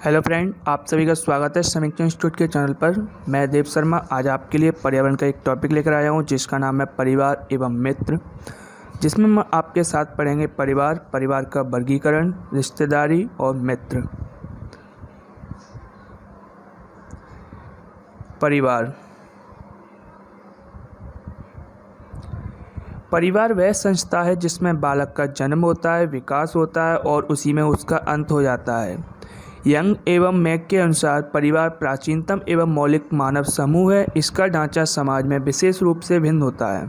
Hello friend, आप सभी का स्वागत है समीक्षा इंस्टीट्यूट के चैनल पर। मैं देव शर्मा आज आपके लिए पर्यावरण का एक टॉपिक लेकर आया हूं जिसका नाम है परिवार एवं मित्र, जिसमें हम आपके साथ पढ़ेंगे परिवार का वर्गीकरण, रिश्तेदारी और मित्र। परिवार वह संस्था है जिसमें बालक का जन्म होता है, विकास होता है और उसी में उसका अंत हो जाता है। यंग एवं मैक के अनुसार परिवार प्राचीनतम एवं मौलिक मानव समूह है। इसका ढांचा समाज में विशेष रूप से भिन्न होता है,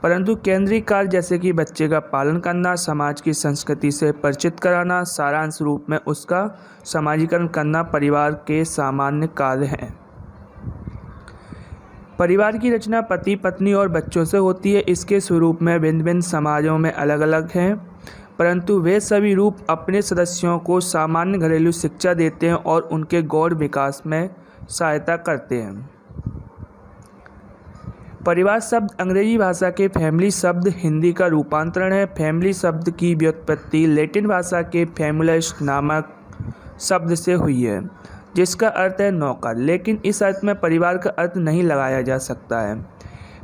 परंतु केंद्रीय कार्य जैसे कि बच्चे का पालन करना, समाज की संस्कृति से परिचित कराना, सारांश रूप में उसका समाजीकरण करना परिवार के सामान्य कार्य हैं। परिवार की रचना पति, पत्नी और बच्चों से होती है। इसके स्वरूप में भिन्न भिन्न समाजों में अलग अलग हैं, परंतु वे सभी रूप अपने सदस्यों को सामान्य घरेलू शिक्षा देते हैं और उनके गौण विकास में सहायता करते हैं। परिवार शब्द अंग्रेजी भाषा के फैमिली शब्द हिंदी का रूपांतरण है। फैमिली शब्द की व्युत्पत्ति लैटिन भाषा के फैमुलस नामक शब्द से हुई है, जिसका अर्थ है नौकर, लेकिन इस अर्थ में परिवार का अर्थ नहीं लगाया जा सकता है।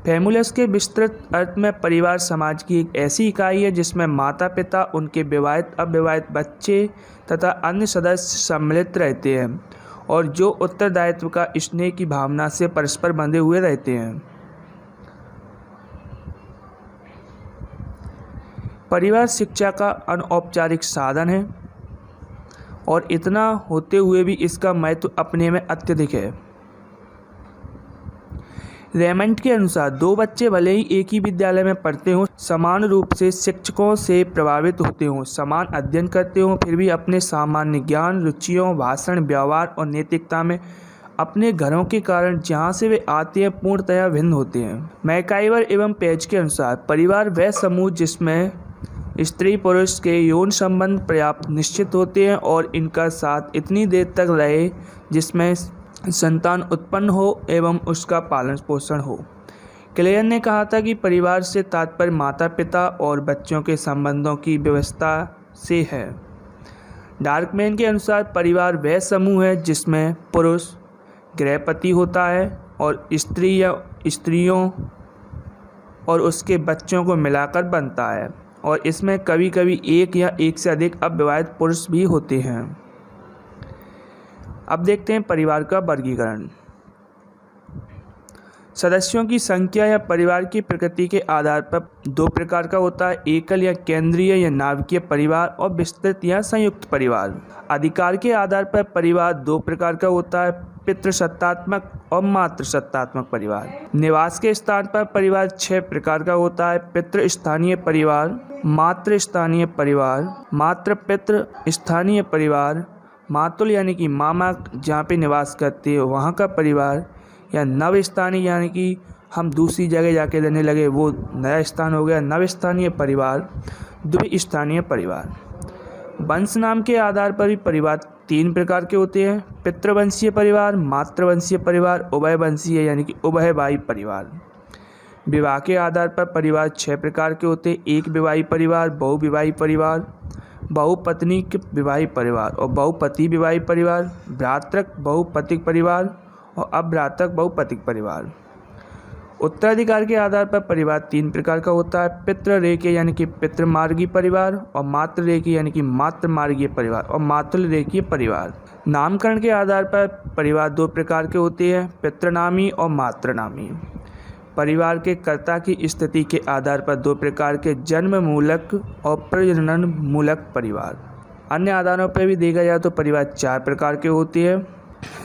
फैमुलस के विस्तृत अर्थ में परिवार समाज की एक ऐसी इकाई है जिसमें माता पिता, उनके विवाहित अविवाहित बच्चे तथा अन्य सदस्य सम्मिलित रहते हैं और जो उत्तरदायित्व का स्नेह की भावना से परस्पर बंधे हुए रहते हैं। परिवार शिक्षा का अनौपचारिक साधन है और इतना होते हुए भी इसका महत्व अपने में अत्यधिक है। रेमंड के अनुसार दो बच्चे भले ही एक ही विद्यालय में पढ़ते हों, समान रूप से शिक्षकों से प्रभावित होते हों, समान अध्ययन करते हों, फिर भी अपने सामान्य ज्ञान, रुचियों, भाषण, व्यवहार और नैतिकता में अपने घरों के कारण जहाँ से वे आते हैं पूर्णतया भिन्न होते हैं। मैकाइवर एवं पेज के अनुसार परिवार वह समूह जिसमें स्त्री पुरुष के यौन संबंध पर्याप्त निश्चित होते हैं और इनका साथ इतनी देर तक रहे जिसमें संतान उत्पन्न हो एवं उसका पालन पोषण हो। क्लेयर ने कहा था कि परिवार से तात्पर्य माता पिता और बच्चों के संबंधों की व्यवस्था से है। डार्कमैन के अनुसार परिवार वह समूह है जिसमें पुरुष गृहपति होता है और स्त्री या स्त्रियों और उसके बच्चों को मिलाकर बनता है, और इसमें कभी कभी एक या एक से अधिक अविवाहित पुरुष भी होते हैं। अब देखते हैं परिवार का वर्गीकरण। सदस्यों की संख्या या परिवार की प्रकृति के आधार पर दो प्रकार का होता है, एकल या केंद्रीय या नाभिकीय परिवार और विस्तृत या संयुक्त परिवार। अधिकार के आधार पर परिवार दो प्रकार का होता है, पितृसत्तात्मक और मातृसत्तात्मक परिवार। निवास के स्थान पर परिवार 6 प्रकार का होता है, पितृस्थानीय परिवार, मातृस्थानीय परिवार, मातृपितृ स्थानीय परिवार, मातुल यानी कि मामा जहाँ पे निवास करते हो वहाँ का परिवार, या नव स्थानीय यानी कि हम दूसरी जगह जाके रहने लगे वो नया स्थान हो गया नव स्थानीय परिवार, द्विस्थानीय परिवार। वंश नाम के आधार पर भी परिवार 3 प्रकार के होते हैं, पितृवंशीय परिवार, मातृवंशीय परिवार, उभयवंशीय यानी कि उभयवाही परिवार। विवाह के आधार पर परिवार 6 प्रकार के होते हैं, एक विवाही परिवार, बहुविवाही परिवार, बहुपत्नीक विवाही परिवार और बहुपति विवाही परिवार, भ्रातृक बहुपतिक परिवार और अभ्रातृक बहुपतिक परिवार। उत्तराधिकार के आधार पर परिवार 3 प्रकार का होता है, पितृरेखीय यानी कि पितृमार्गीय परिवार और मातृरेखीय यानी कि मातृमार्गीय परिवार और मातृरेखीय परिवार। नामकरण के आधार पर परिवार 2 प्रकार के होते हैं, पितृनामी और मातृनामी। परिवार के कर्ता की स्थिति के आधार पर 2 प्रकार के जन्म मूलक और प्रजनन मूलक परिवार। अन्य आधारों पर भी देखा जाए तो परिवार 4 प्रकार के होते हैं,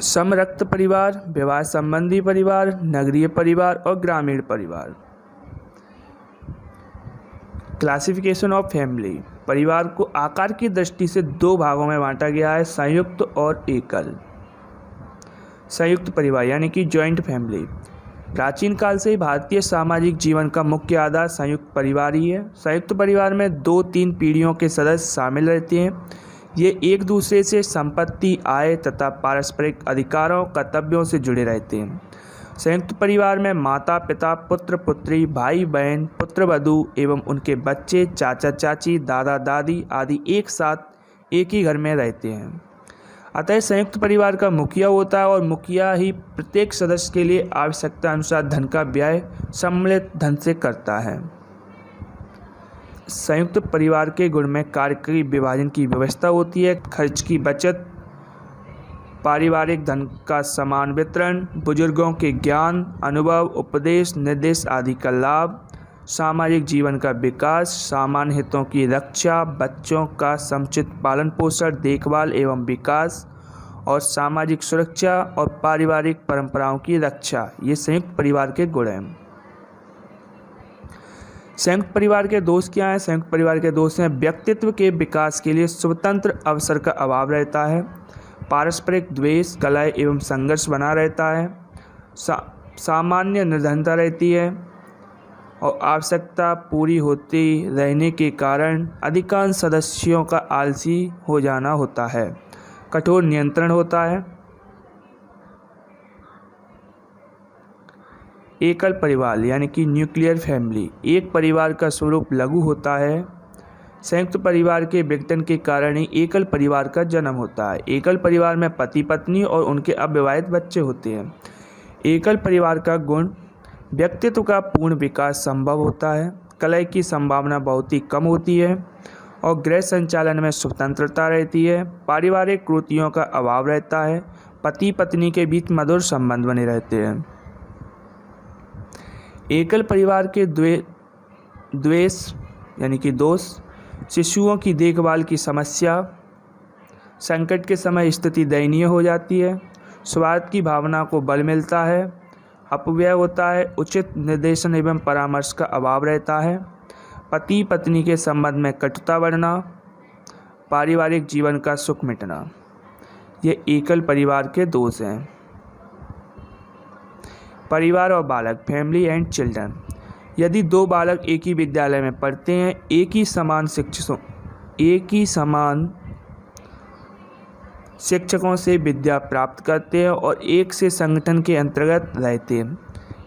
समरक्त परिवार, विवाह संबंधी परिवार, नगरीय परिवार और ग्रामीण परिवार। Classification of family. परिवार को आकार की दृष्टि से 2 भागों में बांटा गया है, संयुक्त और एकल। संयुक्त परिवार यानी कि जॉइंट फैमिली। प्राचीन काल से ही भारतीय सामाजिक जीवन का मुख्य आधार संयुक्त परिवार ही है। संयुक्त परिवार में 2-3 पीढ़ियों के सदस्य शामिल रहते हैं। ये एक दूसरे से संपत्ति, आय तथा पारस्परिक अधिकारों, कर्तव्यों से जुड़े रहते हैं। संयुक्त परिवार में माता पिता, पुत्र पुत्री, भाई बहन, पुत्रवधू एवं उनके बच्चे, चाचा चाची, दादा दादी आदि एक साथ एक ही घर में रहते हैं। अतः संयुक्त परिवार का मुखिया होता है और मुखिया ही प्रत्येक सदस्य के लिए आवश्यकता अनुसार धन का व्यय सम्मिलित ढंग से करता है। संयुक्त परिवार के गुण में कार्य के विभाजन की व्यवस्था होती है, खर्च की बचत, पारिवारिक धन का समान वितरण, बुजुर्गों के ज्ञान, अनुभव, उपदेश, निर्देश आदि का लाभ, सामाजिक जीवन का विकास, सामान्य हितों की रक्षा, बच्चों का समुचित पालन पोषण, देखभाल एवं विकास और सामाजिक सुरक्षा और पारिवारिक परंपराओं की रक्षा, ये संयुक्त परिवार के गुण हैं। संयुक्त परिवार के दोष क्या हैं? संयुक्त परिवार के दोष हैं व्यक्तित्व के विकास के लिए स्वतंत्र अवसर का अभाव रहता है, पारस्परिक द्वेष, कलह एवं संघर्ष बना रहता है, सामान्य निर्धनता रहती है और आवश्यकता पूरी होती रहने के कारण अधिकांश सदस्यों का आलसी हो जाना होता है, कठोर नियंत्रण होता है। एकल परिवार यानी कि न्यूक्लियर फैमिली, एक परिवार का स्वरूप लघु होता है। संयुक्त परिवार के विघटन के कारण ही एकल परिवार का जन्म होता है। एकल परिवार में पति पत्नी और उनके अविवाहित बच्चे होते हैं। एकल परिवार का गुण व्यक्तित्व का पूर्ण विकास संभव होता है, कलह की संभावना बहुत ही कम होती है और गृह संचालन में स्वतंत्रता रहती है, पारिवारिक कृतियों का अभाव रहता है, पति पत्नी के बीच मधुर संबंध बने रहते हैं। एकल परिवार के द्वेष यानी कि दोष, शिशुओं की देखभाल की समस्या, संकट के समय स्थिति दयनीय हो जाती है, स्वार्थ की भावना को बल मिलता है, अपव्यय होता है, उचित निर्देशन एवं परामर्श का अभाव रहता है, पति पत्नी के संबंध में कटुता बढ़ना, पारिवारिक जीवन का सुख मिटना, ये एकल परिवार के दोष हैं। परिवार और बालक, फैमिली एंड चिल्ड्रन। यदि दो बालक एक ही विद्यालय में पढ़ते हैं, एक ही समान शिक्षकों से विद्या प्राप्त करते हैं और एक से संगठन के अंतर्गत रहते हैं,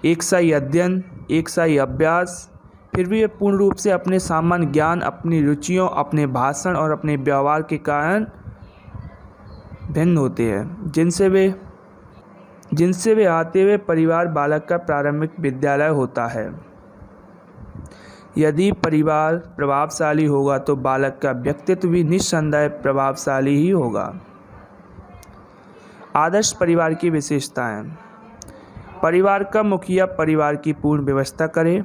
एक सा ही अध्ययन, एक सा ही अभ्यास, फिर भी वे पूर्ण रूप से अपने सामान्य ज्ञान, अपनी रुचियों, अपने भाषण और अपने व्यवहार के कारण भिन्न होते हैं, जिनसे वे आते हुए परिवार बालक का प्रारंभिक विद्यालय होता है। यदि परिवार प्रभावशाली होगा तो बालक का व्यक्तित्व भी निस्संदेह प्रभावशाली ही होगा। आदर्श परिवार की विशेषताएं। परिवार का मुखिया परिवार की पूर्ण व्यवस्था करे,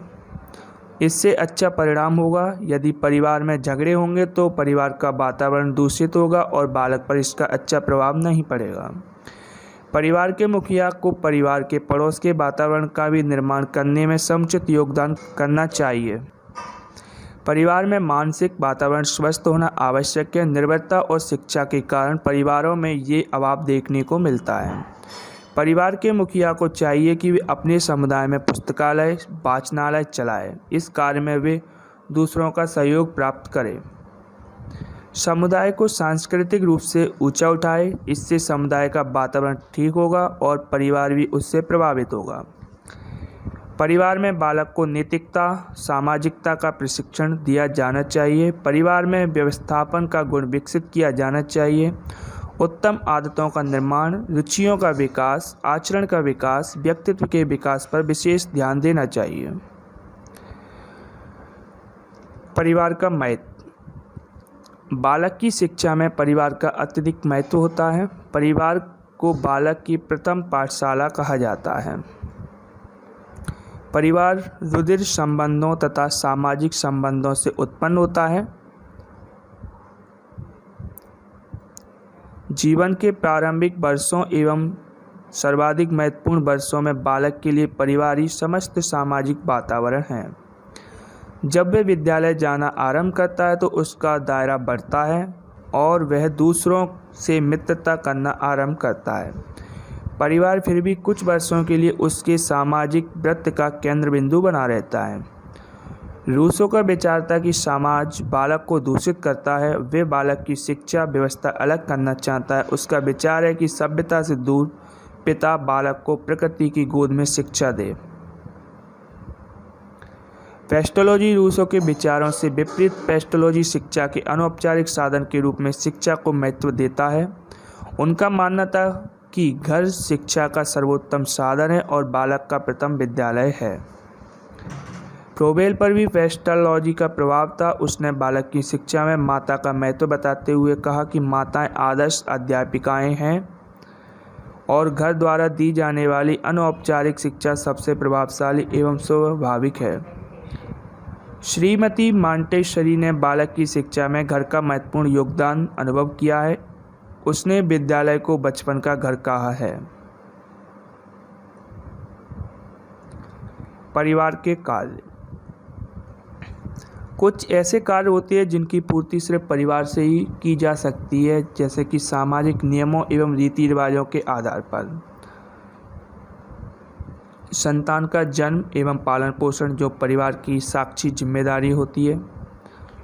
इससे अच्छा परिणाम होगा। यदि परिवार में झगड़े होंगे तो परिवार का वातावरण दूषित होगा और बालक पर इसका अच्छा प्रभाव नहीं पड़ेगा। परिवार के मुखिया को परिवार के पड़ोस के वातावरण का भी निर्माण करने में समुचित योगदान करना चाहिए। परिवार में मानसिक वातावरण स्वस्थ होना आवश्यक है। निर्भरता और शिक्षा के कारण परिवारों में ये अभाव देखने को मिलता है। परिवार के मुखिया को चाहिए कि वे अपने समुदाय में पुस्तकालय, वाचनालय चलाएं। इस कार्य में वे दूसरों का सहयोग प्राप्त करें। समुदाय को सांस्कृतिक रूप से ऊंचा उठाए, इससे समुदाय का वातावरण ठीक होगा और परिवार भी उससे प्रभावित होगा। परिवार में बालक को नैतिकता, सामाजिकता का प्रशिक्षण दिया जाना चाहिए। परिवार में व्यवस्थापन का गुण विकसित किया जाना चाहिए। उत्तम आदतों का निर्माण, रुचियों का विकास, आचरण का विकास, व्यक्तित्व के विकास पर विशेष ध्यान देना चाहिए। परिवार का महत्व। बालक की शिक्षा में परिवार का अत्यधिक महत्व होता है। परिवार को बालक की प्रथम पाठशाला कहा जाता है। परिवार रुधिर संबंधों तथा सामाजिक संबंधों से उत्पन्न होता है। जीवन के प्रारंभिक वर्षों एवं सर्वाधिक महत्वपूर्ण वर्षों में बालक के लिए परिवार ही समस्त सामाजिक वातावरण है। जब वह विद्यालय जाना आरंभ करता है तो उसका दायरा बढ़ता है और वह दूसरों से मित्रता करना आरंभ करता है। परिवार फिर भी कुछ वर्षों के लिए उसके सामाजिक वृत्त का केंद्र बिंदु बना रहता है। रूसो का विचार था कि समाज बालक को दूषित करता है। वे बालक की शिक्षा व्यवस्था अलग करना चाहता है। उसका विचार है कि सभ्यता से दूर पिता बालक को प्रकृति की गोद में शिक्षा दे। पेस्टोलॉजी रूसो के विचारों से विपरीत पेस्टोलॉजी शिक्षा के अनौपचारिक साधन के रूप में शिक्षा को महत्व देता है उनका मानना था कि घर शिक्षा का सर्वोत्तम साधन है और बालक का प्रथम विद्यालय है। फ्रोबेल पर भी पेस्टोलॉजी का प्रभाव था। उसने बालक की शिक्षा में माता का महत्व बताते हुए कहा कि माताएं आदर्श अध्यापिकाएं हैं और घर द्वारा दी जाने वाली अनौपचारिक शिक्षा सबसे प्रभावशाली एवं स्वाभाविक है। श्रीमती मांटेसरी ने बालक की शिक्षा में घर का महत्वपूर्ण योगदान अनुभव किया है। उसने विद्यालय को बचपन का घर कहा है। परिवार के कार्य। कुछ ऐसे कार्य होते हैं जिनकी पूर्ति सिर्फ परिवार से ही की जा सकती है, जैसे कि सामाजिक नियमों एवं रीति रिवाजों के आधार पर संतान का जन्म एवं पालन पोषण जो परिवार की साक्षी जिम्मेदारी होती है,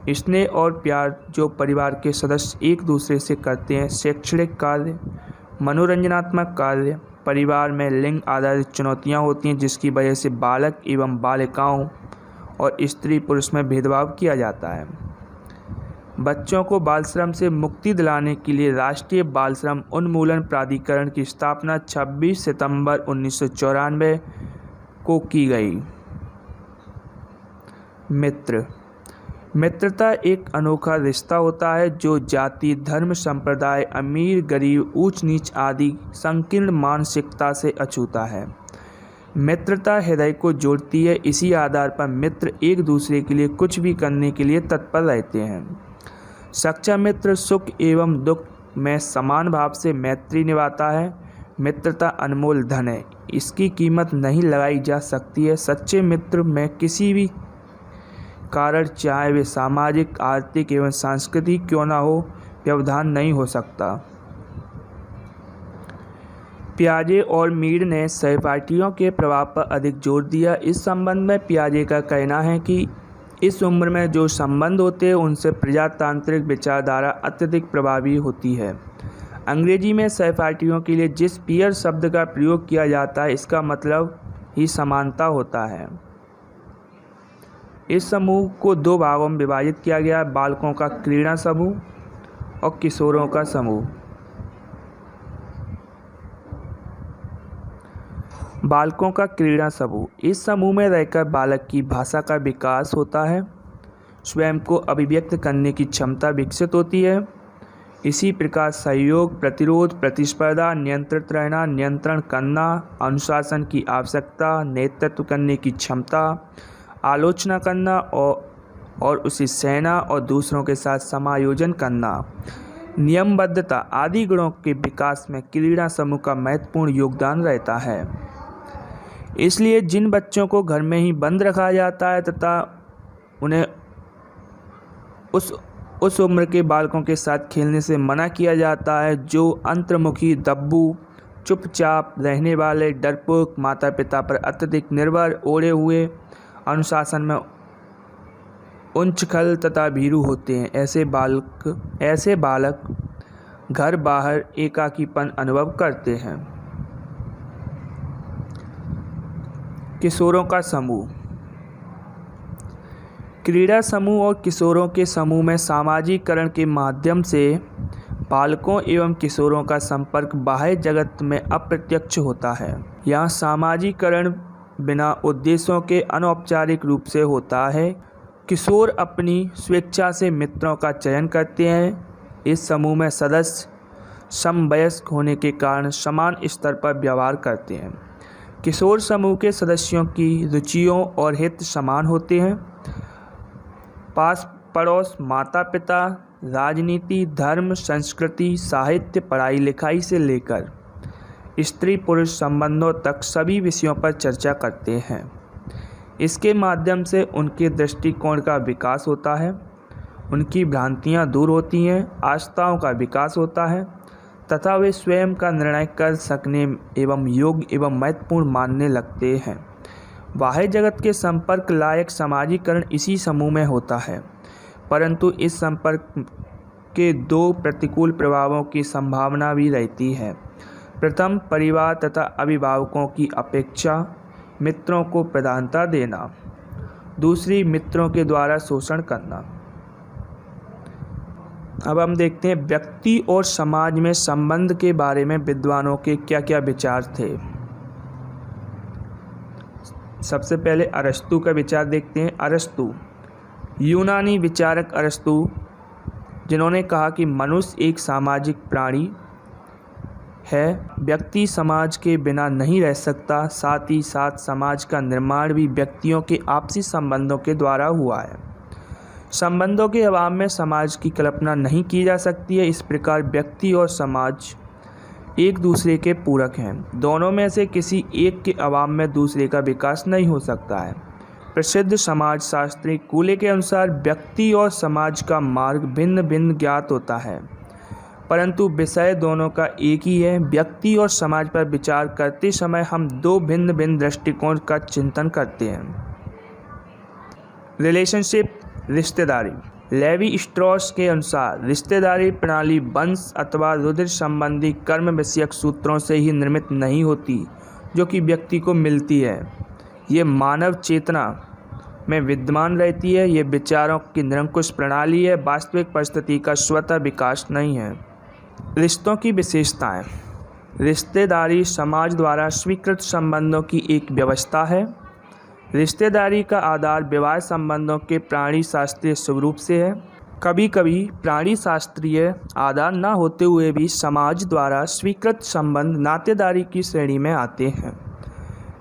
स्नेह और प्यार जो परिवार के सदस्य एक दूसरे से करते हैं, शैक्षणिक कार्य, मनोरंजनात्मक कार्य। परिवार में लिंग आधारित चुनौतियां होती हैं जिसकी वजह से बालक एवं बालिकाओं और स्त्री पुरुष में भेदभाव किया जाता है। बच्चों को बाल श्रम से मुक्ति दिलाने के लिए राष्ट्रीय बाल श्रम उन्मूलन प्राधिकरण की स्थापना 26 सितंबर 1994 को की गई। मित्रता एक अनोखा रिश्ता होता है जो जाति, धर्म, संप्रदाय, अमीर गरीब, ऊंच नीच आदि संकीर्ण मानसिकता से अछूता है। मित्रता हृदय को जोड़ती है। इसी आधार पर मित्र एक दूसरे के लिए कुछ भी करने के लिए तत्पर रहते हैं। सच्चा मित्र सुख एवं दुख में समान भाव से मैत्री निभाता है। मित्रता अनमोल धन है, इसकी कीमत नहीं लगाई जा सकती है। सच्चे मित्र में किसी भी कारण, चाहे वे सामाजिक, आर्थिक एवं सांस्कृतिक क्यों न हो, व्यवधान नहीं हो सकता। पियाजे और मीड ने सहपाठियों के प्रभाव पर अधिक जोर दिया। इस संबंध में पियाजे का कहना है कि इस उम्र में जो संबंध होते हैं उनसे प्रजातांत्रिक विचारधारा अत्यधिक प्रभावी होती है। अंग्रेजी में सहपाठियों के लिए जिस पीयर शब्द का प्रयोग किया जाता है इसका मतलब ही समानता होता है। इस समूह को दो भागों में विभाजित किया गया है, बालकों का क्रीड़ा समूह और किशोरों का समूह। बालकों का क्रीड़ा समूह, इस समूह में रहकर बालक की भाषा का विकास होता है, स्वयं को अभिव्यक्त करने की क्षमता विकसित होती है। इसी प्रकार सहयोग, प्रतिरोध, प्रतिस्पर्धा, नियंत्रित रहना, नियंत्रण करना, अनुशासन की आवश्यकता, नेतृत्व करने की क्षमता, आलोचना करना और उसे सहना और दूसरों के साथ समायोजन करना, नियमबद्धता आदि गुणों के विकास में क्रीड़ा समूह का महत्वपूर्ण योगदान रहता है। इसलिए जिन बच्चों को घर में ही बंद रखा जाता है तथा उन्हें उस उम्र के बालकों के साथ खेलने से मना किया जाता है जो अंतर्मुखी, दब्बू, चुपचाप रहने वाले, डरपोक, माता पिता पर अत्यधिक निर्भर, ओढ़े हुए, अनुशासन में उच्चखल तथा भीरू होते हैं। ऐसे बालक घर बाहर एकाकीपन अनुभव करते हैं। किशोरों का समूह, क्रीड़ा समूह और किशोरों के समूह में सामाजिकरण के माध्यम से बालकों एवं किशोरों का संपर्क बाह्य जगत में अप्रत्यक्ष होता है। यहाँ सामाजिकरण बिना उद्देश्यों के अनौपचारिक रूप से होता है। किशोर अपनी स्वेच्छा से मित्रों का चयन करते हैं। इस समूह में सदस्य समवयस्क होने के कारण समान स्तर पर व्यवहार करते हैं। किशोर समूह के सदस्यों की रुचियों और हित समान होते हैं। पास पड़ोस, माता पिता, राजनीति, धर्म, संस्कृति, साहित्य, पढ़ाई लिखाई से लेकर स्त्री पुरुष संबंधों तक सभी विषयों पर चर्चा करते हैं। इसके माध्यम से उनके दृष्टिकोण का विकास होता है, उनकी भ्रांतियां दूर होती हैं, आस्थाओं का विकास होता है तथा वे स्वयं का निर्णय कर सकने एवं योग्य एवं महत्वपूर्ण मानने लगते हैं। बाह्य जगत के संपर्क लायक सामाजिकरण इसी समूह में होता है, परंतु इस संपर्क के दो प्रतिकूल प्रभावों की संभावना भी रहती है। प्रथम, परिवार तथा अभिभावकों की अपेक्षा मित्रों को प्रधानता देना। दूसरी, मित्रों के द्वारा शोषण करना। अब हम देखते हैं व्यक्ति और समाज में संबंध के बारे में विद्वानों के क्या क्या विचार थे। सबसे पहले अरस्तु का विचार देखते हैं। अरस्तु, यूनानी विचारक अरस्तु, जिन्होंने कहा कि मनुष्य एक सामाजिक प्राणी है, व्यक्ति समाज के बिना नहीं रह सकता, साथ ही साथ समाज का निर्माण भी व्यक्तियों के आपसी संबंधों के द्वारा हुआ है। संबंधों के अभाव में समाज की कल्पना नहीं की जा सकती है। इस प्रकार व्यक्ति और समाज एक दूसरे के पूरक हैं। दोनों में से किसी एक के अभाव में दूसरे का विकास नहीं हो सकता है। प्रसिद्ध समाज शास्त्री कूले के अनुसार व्यक्ति और समाज का मार्ग भिन्न भिन्न ज्ञात होता है, परंतु विषय दोनों का एक ही है। व्यक्ति और समाज पर विचार करते समय हम दो भिन्न भिन्न दृष्टिकोण का चिंतन करते हैं। रिलेशनशिप, रिश्तेदारी। लेवी स्ट्रॉस के अनुसार रिश्तेदारी प्रणाली वंश अथवा रुधिर संबंधी कर्म विषयक सूत्रों से ही निर्मित नहीं होती जो कि व्यक्ति को मिलती है। ये मानव चेतना में विद्यमान रहती है। ये विचारों की निरंकुश प्रणाली है, वास्तविक परिस्थिति का स्वतः विकास नहीं है। रिश्तों की विशेषताएं। रिश्तेदारी समाज द्वारा स्वीकृत संबंधों की एक व्यवस्था है। रिश्तेदारी का आधार विवाह संबंधों के प्राणी शास्त्रीय स्वरूप से है। कभी कभी प्राणी शास्त्रीय आधार न होते हुए भी समाज द्वारा स्वीकृत संबंध नातेदारी की श्रेणी में आते हैं।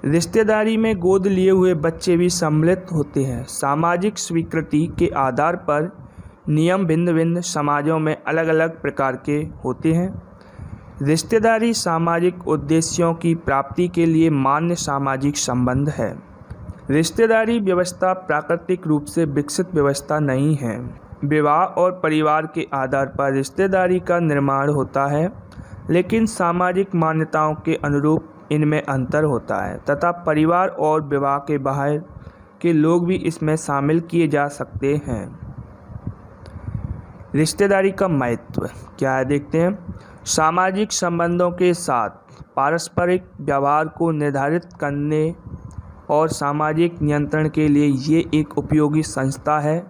रिश्तेदारी में गोद लिए हुए बच्चे भी सम्मिलित होते हैं। सामाजिक स्वीकृति के आधार पर नियम भिन्न भिन्न समाजों में अलग अलग प्रकार के होते हैं। रिश्तेदारी सामाजिक उद्देश्यों की प्राप्ति के लिए मान्य सामाजिक संबंध है। रिश्तेदारी व्यवस्था प्राकृतिक रूप से विकसित व्यवस्था नहीं है। विवाह और परिवार के आधार पर रिश्तेदारी का निर्माण होता है, लेकिन सामाजिक मान्यताओं के अनुरूप इनमें अंतर होता है तथा परिवार और विवाह के बाहर के लोग भी इसमें शामिल किए जा सकते हैं। रिश्तेदारी का महत्व क्या है देखते हैं। सामाजिक संबंधों के साथ पारस्परिक व्यवहार को निर्धारित करने और सामाजिक नियंत्रण के लिए ये एक उपयोगी संस्था है।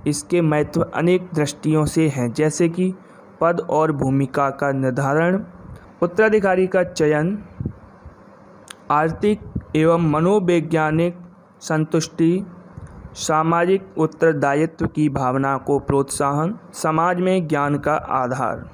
इसके महत्व अनेक दृष्टियों से हैं, जैसे कि पद और भूमिका का निर्धारण, उत्तराधिकारी का चयन, आर्थिक एवं मनोवैज्ञानिक संतुष्टि, सामाजिक उत्तरदायित्व की भावना को प्रोत्साहन, समाज में ज्ञान का आधार।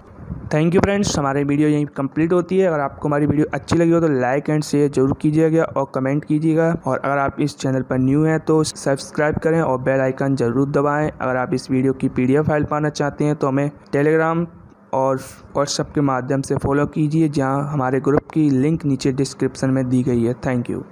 थैंक यू फ्रेंड्स, हमारी वीडियो यहीं कंप्लीट होती है। अगर आपको हमारी वीडियो अच्छी लगी हो तो लाइक एंड शेयर जरूर कीजिएगा और कमेंट कीजिएगा। और अगर आप इस चैनल पर न्यू हैं तो सब्सक्राइब करें और बेल आइकन जरूर दबाएं। अगर आप इस वीडियो की PDF फाइल पाना चाहते हैं तो हमें टेलीग्राम और व्हाट्सएप के माध्यम से फॉलो कीजिए, जहां हमारे ग्रुप की लिंक नीचे डिस्क्रिप्शन में दी गई है। Thank you.